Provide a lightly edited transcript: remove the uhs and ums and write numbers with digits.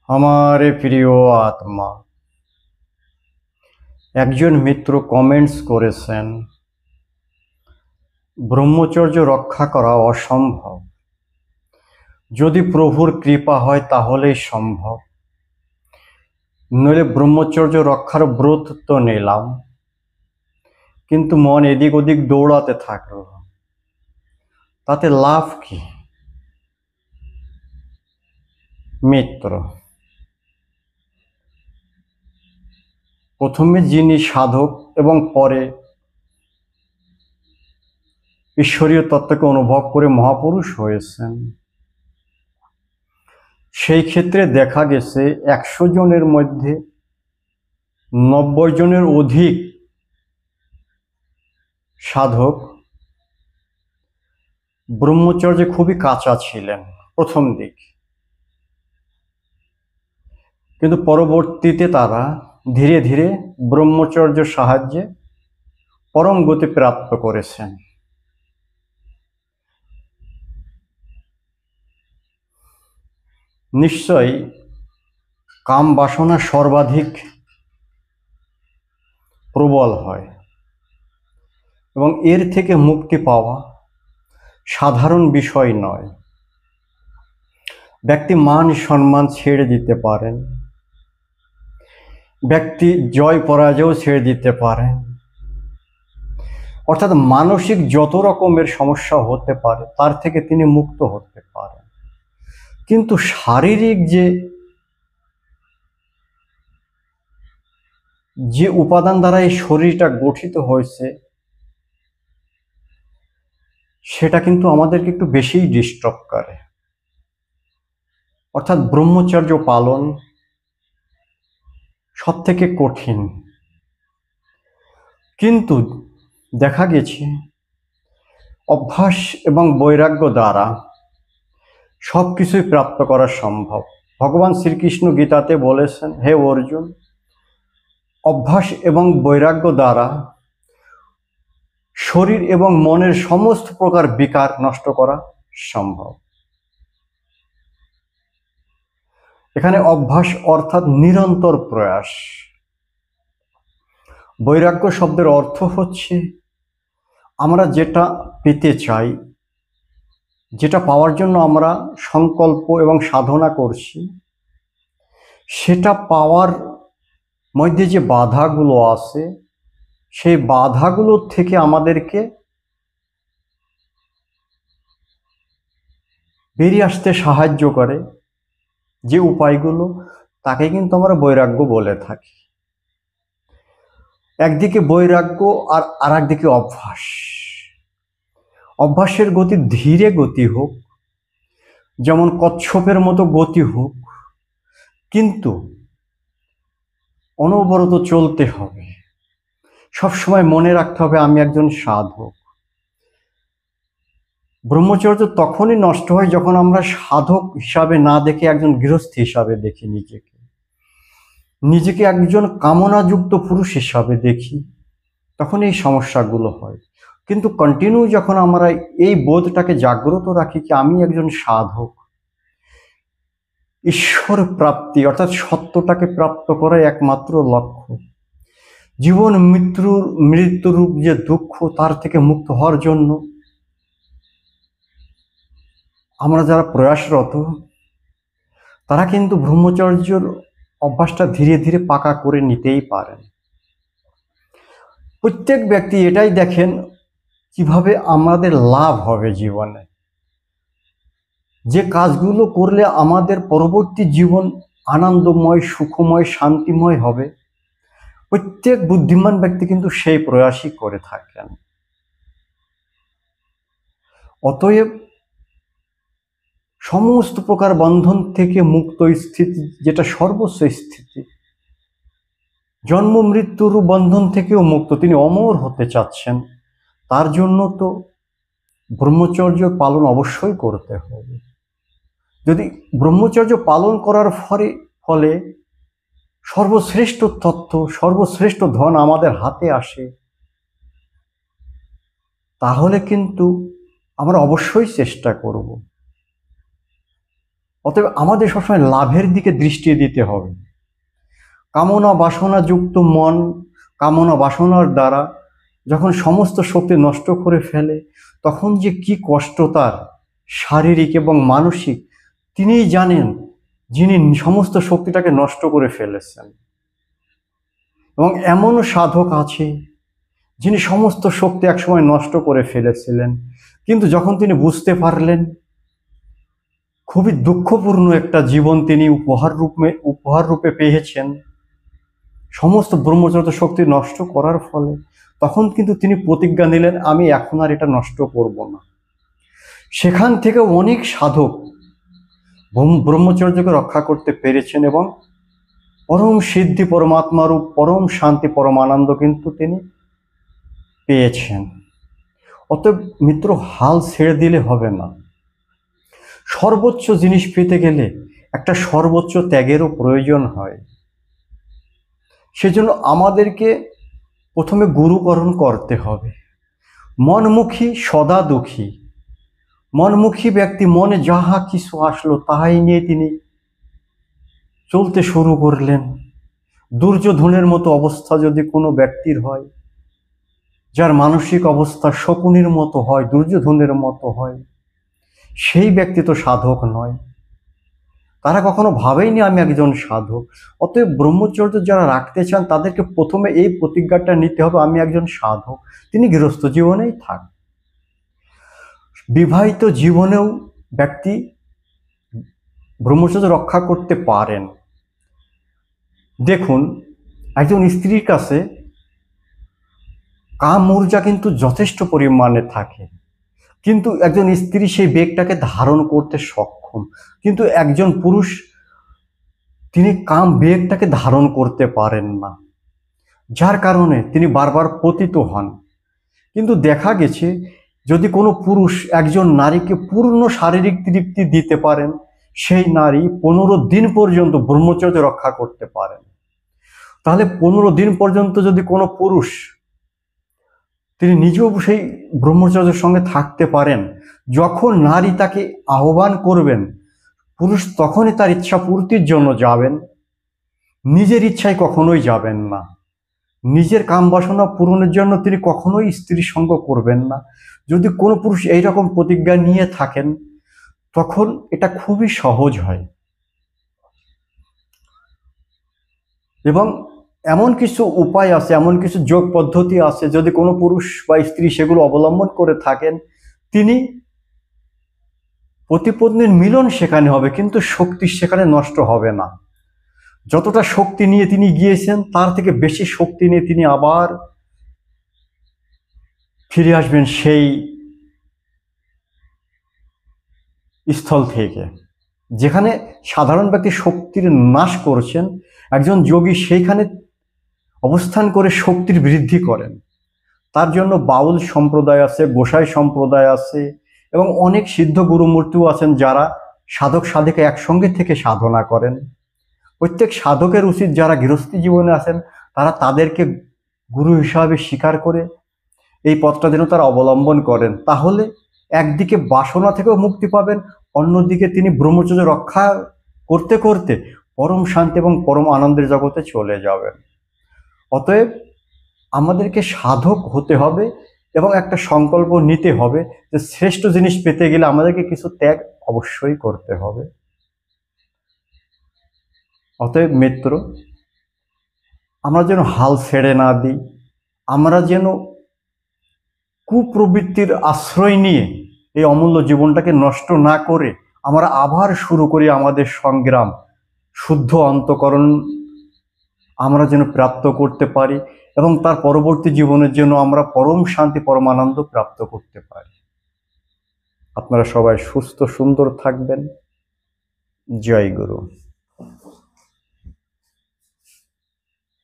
हमारे প্রিয় আত্মা একজন মিত্র কমেন্টস করেছেন, ব্রহ্মচর্য রক্ষা করা অসম্ভব, যদি প্রভুর কৃপা হয় তাহলেই সম্ভব, নইলে ব্রহ্মচর্য রক্ষার ব্রত তো নিলাম, কিন্তু মন এদিক ওদিক দৌড়াতে থাকলো, তাতে লাভ কি? মিত্র, প্রথমে যিনি সাধক এবং পরে ঈশ্বরীয় তত্ত্বকে অনুভব করে মহাপুরুষ হয়েছেন, সেই ক্ষেত্রে দেখা গেছে 100 জনের মধ্যে 90 জনের অধিক সাধক ব্রহ্মচর্যে খুবই কাঁচা ছিলেন প্রথম দিক, কিন্তু পরবর্তীতে তারা ধীরে ধীরে ব্রহ্মচর্যের সাহায্যে পরম গতি প্রাপ্ত করেছেন। নিশ্চয়ই কাম বাসনা সর্বাধিক প্রবল হয় এবং এর থেকে মুক্তি পাওয়া সাধারণ বিষয় নয়। ব্যক্তি মান সম্মান ছেড়ে দিতে পারেন, ব্যক্তি জয় পরাজয়ও ছেড়ে দিতে পারেন, অর্থাৎ মানসিক যত রকমের সমস্যা হতে পারে তার থেকে তিনি মুক্ত হতে পারেন, কিন্তু শারীরিক যে উপাদান দ্বারা এই শরীরটা গঠিত হয়েছে সেটা কিন্তু আমাদেরকে একটু বেশিই ডিস্টার্ব করে। অর্থাৎ ব্রহ্মচর্য পালন সব থেকে কঠিন, কিন্তু দেখা গেছে অভ্যাস এবং বৈরাগ্য দ্বারা সব কিছুই প্রাপ্ত করা সম্ভব। ভগবান শ্রীকৃষ্ণ গীতাতে বলেছেন, হে অর্জুন, অভ্যাস এবং বৈরাগ্য দ্বারা শরীর এবং মনের সমস্ত প্রকার বিকার নষ্ট করা সম্ভব। এখানে অভ্যাস অর্থাৎ নিরন্তর প্রয়াস। বৈরাগ্য শব্দের অর্থ হচ্ছে আমরা যেটা পেতে চাই, যেটা পাওয়ার জন্য আমরা সংকল্প এবং সাধনা করছি, সেটা পাওয়ার মধ্যে যে বাধাগুলো আছে সেই বাধাগুলোর থেকে আমাদেরকে বেরিয়ে আসতে সাহায্য করে যে উপায়গুলো, তাকে কিন্তু আমরা বৈরাগ্য বলে থাকি। একদিকে বৈরাগ্য আর আরেকদিকে অভ্যাস। অভ্যাসের গতি ধীরে গতি হোক, যেমন কচ্ছপের মতো গতি হোক, কিন্তু অনবরত চলতে হবে। সবসময় মনে রাখতে হবে আমি একজন সাধক। ব্রহ্মচর্য তখনই নষ্ট হয় যখন আমরা সাধক হিসাবে না দেখে একজন গৃহস্থী হিসাবে দেখি, নিজেকে একজন কামনাযুক্ত পুরুষ হিসাবে দেখি, তখন এই সমস্যাগুলো হয়। কিন্তু কন্টিনিউ যখন আমরা এই বোধটাকে জাগ্রত রাখি যে আমি একজন সাধক, ঈশ্বর প্রাপ্তি অর্থাৎ সত্যটাকে প্রাপ্ত করাই একমাত্র লক্ষ্য, জীবন মৃত্যুরূপ যে দুঃখ তার থেকে মুক্ত হওয়ার জন্য আমরা যারা প্রয়াসরত, তারা কিন্তু ব্রহ্মচর্যের অভ্যাসটা ধীরে ধীরে পাকা করে নিতেই পারেন। প্রত্যেক ব্যক্তি এটাই দেখেন কিভাবে আমাদের লাভ হবে জীবনে, যে কাজগুলো করলে আমাদের পরবর্তী জীবন আনন্দময়, সুখময়, শান্তিময় হবে। প্রত্যেক বুদ্ধিমান ব্যক্তি কিন্তু সেই প্রয়াসই করে থাকেন। অতএব সমস্ত প্রকার বন্ধন থেকে মুক্ত স্থিতি, যেটা সর্বোচ্চ স্থিতি, জন্ম মৃত্যুর বন্ধন থেকেও মুক্ত, তিনি অমর হতে চাচ্ছেন, তার জন্য তো ব্রহ্মচর্য পালন অবশ্যই করতে হবে। যদি ব্রহ্মচর্য পালন করার ফলে সর্বশ্রেষ্ঠ তত্ত্ব, সর্বশ্রেষ্ঠ ধন আমাদের হাতে আসে, তাহলে কিন্তু আমরা অবশ্যই চেষ্টা করব। অতএব আমাদের সবসময় লাভের দিকে দৃষ্টি দিতে হবে। কামনা বাসনাযুক্ত মন কামনা বাসনার দ্বারা যখন সমস্ত শক্তি নষ্ট করে ফেলে, তখন যে কি কষ্ট তার শারীরিক এবং মানসিক তিনিই জানেন, যিনি সমস্ত শক্তিটাকে নষ্ট করে ফেলেছেন। এবং এমনও সাধক আছে যিনি সমস্ত শক্তি একসময় নষ্ট করে ফেলেছিলেন, কিন্তু যখন তিনি বুঝতে পারলেন খুবই দুঃখপূর্ণ একটা জীবন তিনি উপহার রূপে পেয়েছেন সমস্ত ব্রহ্মচর্য শক্তি নষ্ট করার ফলে, তখন কিন্তু তিনি প্রতিজ্ঞা নিলেন, আমি এখন আর এটা নষ্ট করব না। সেখান থেকে অনেক সাধক ব্রহ্মচর্যকে রক্ষা করতে পেরেছেন এবং পরম সিদ্ধি পরমাত্মারূপ পরম শান্তি পরমানন্দ কিন্তু তিনি পেয়েছেন। অতএব মিত্র, হাল ছেড়ে দিলে হবে না। সর্বোচ্চ জিনিস পেতে গেলে একটা সর্বোচ্চ ত্যাগেরও প্রয়োজন হয়। সেজন্য আমাদেরকে প্রথমে গুরুকরণ করতে হবে। মনমুখী সদা দুঃখী, মনমুখী ব্যক্তি মনে যাহা কিছু আসলো তাহাই নিয়ে তিনি চলতে শুরু করলেন। দুর্যোধনের মতো অবস্থা যদি কোনো ব্যক্তির হয়, যার মানসিক অবস্থা শকুনির মতো হয়, দুর্যোধনের মতো হয়, সেই ব্যক্তি তো সাধক নয়। তারা কখনো ভাবেইনি আমি একজন সাধক। অতএব ব্রহ্মচর্য যারা রাখতে চান তাদেরকে প্রথমে এই প্রতিজ্ঞাটা নিতে হবে, আমি একজন সাধক। তিনি গৃহস্থ জীবনেই থাক, বিবাহিত জীবনেও ব্যক্তি ব্রহ্মচর্য রক্ষা করতে পারেন। দেখুন, একজন স্ত্রীর কাছে কাম ঊর্জা কিন্তু যথেষ্ট পরিমাণে থাকে, কিন্তু একজন স্ত্রী সেই বেগটাকে ধারণ করতে সক্ষম, কিন্তু একজন পুরুষ তিনি কাম বেগটাকে ধারণ করতে পারেন না, যার কারণে তিনি বারবার পতিত হন। কিন্তু দেখা গেছে যদি কোনো পুরুষ একজন নারীকে পূর্ণ শারীরিক তৃপ্তি দিতে পারেন, সেই নারী 15 দিন পর্যন্ত ব্রহ্মচর্য রক্ষা করতে পারেন। তাহলে 15 দিন পর্যন্ত যদি কোনো পুরুষ তিনি নিজেও সেই ব্রহ্মচর্যের সঙ্গে থাকতে পারেন, যখন নারী তাকে আহ্বান করবেন পুরুষ তখনই তার ইচ্ছা পূর্তির জন্য যাবেন, নিজের ইচ্ছায় কখনোই যাবেন না। নিজের কাম বাসনা পূরণের জন্য তিনি কখনোই স্ত্রীর সঙ্গ করবেন না। যদি কোনো পুরুষ এইরকম প্রতিজ্ঞা নিয়ে থাকেন, তখন এটা খুবই সহজ হয়। এবং এমন কিছু উপায় আছে, এমন কিছু যোগ পদ্ধতি আছে, যদি কোনো পুরুষ বা স্ত্রী সেগুলো অবলম্বন করে থাকেন, তিনি পতিপত্নীর মিলন সেখানে হবে, কিন্তু শক্তি সেখানে নষ্ট হবে না। যতটা শক্তি নিয়ে তিনি গিয়েছেন তার থেকে বেশি শক্তি নিয়ে তিনি আবার ফিরে আসবেন সেই স্থল থেকে যেখানে সাধারণ ব্যক্তি শক্তির নাশ করছেন, একজন যোগী সেইখানে অবস্থান করে শক্তির বৃদ্ধি করেন। তার জন্য বাউল সম্প্রদায় আছে, গোসাই সম্প্রদায় আছে এবং অনেক সিদ্ধ গুরুমূর্তিও আছেন যারা সাধক সাধিকা একসঙ্গে থেকে সাধনা করেন। প্রত্যেক সাধকের উচিত যারা গৃহস্থী জীবনে আছেন তারা তাদেরকে গুরু হিসাবে স্বীকার করে এই পথটা যেন তারা অবলম্বন করেন। তাহলে একদিকে বাসনা থেকেও মুক্তি পাবেন, অন্যদিকে তিনি ব্রহ্মচর্য রক্ষা করতে করতে পরম শান্তি এবং পরম আনন্দের জগতে চলে যাবেন। অতএব আমাদেরকে সাধক হতে হবে এবং একটা সংকল্প নিতে হবে যে শ্রেষ্ঠ জিনিস পেতে গেলে আমাদেরকে কিছু ত্যাগ অবশ্যই করতে হবে। অতএব মিত্র, আমরা যেন হাল ছেড়ে না দিই, আমরা যেন কুপ্রবৃত্তির আশ্রয় নিয়ে এই অমূল্য জীবনটাকে নষ্ট না করে আমরা আবার শুরু করি আমাদের সংগ্রাম। শুদ্ধ অন্তঃকরণ আমরা যেন প্রাপ্ত করতে পারি এবং তার পরবর্তী জীবনের জন্য আমরা পরম শান্তি পরমানন্দ প্রাপ্ত করতে পারি। আপনারা সবাই সুস্থ সুন্দর থাকবেন। জয় গুরু।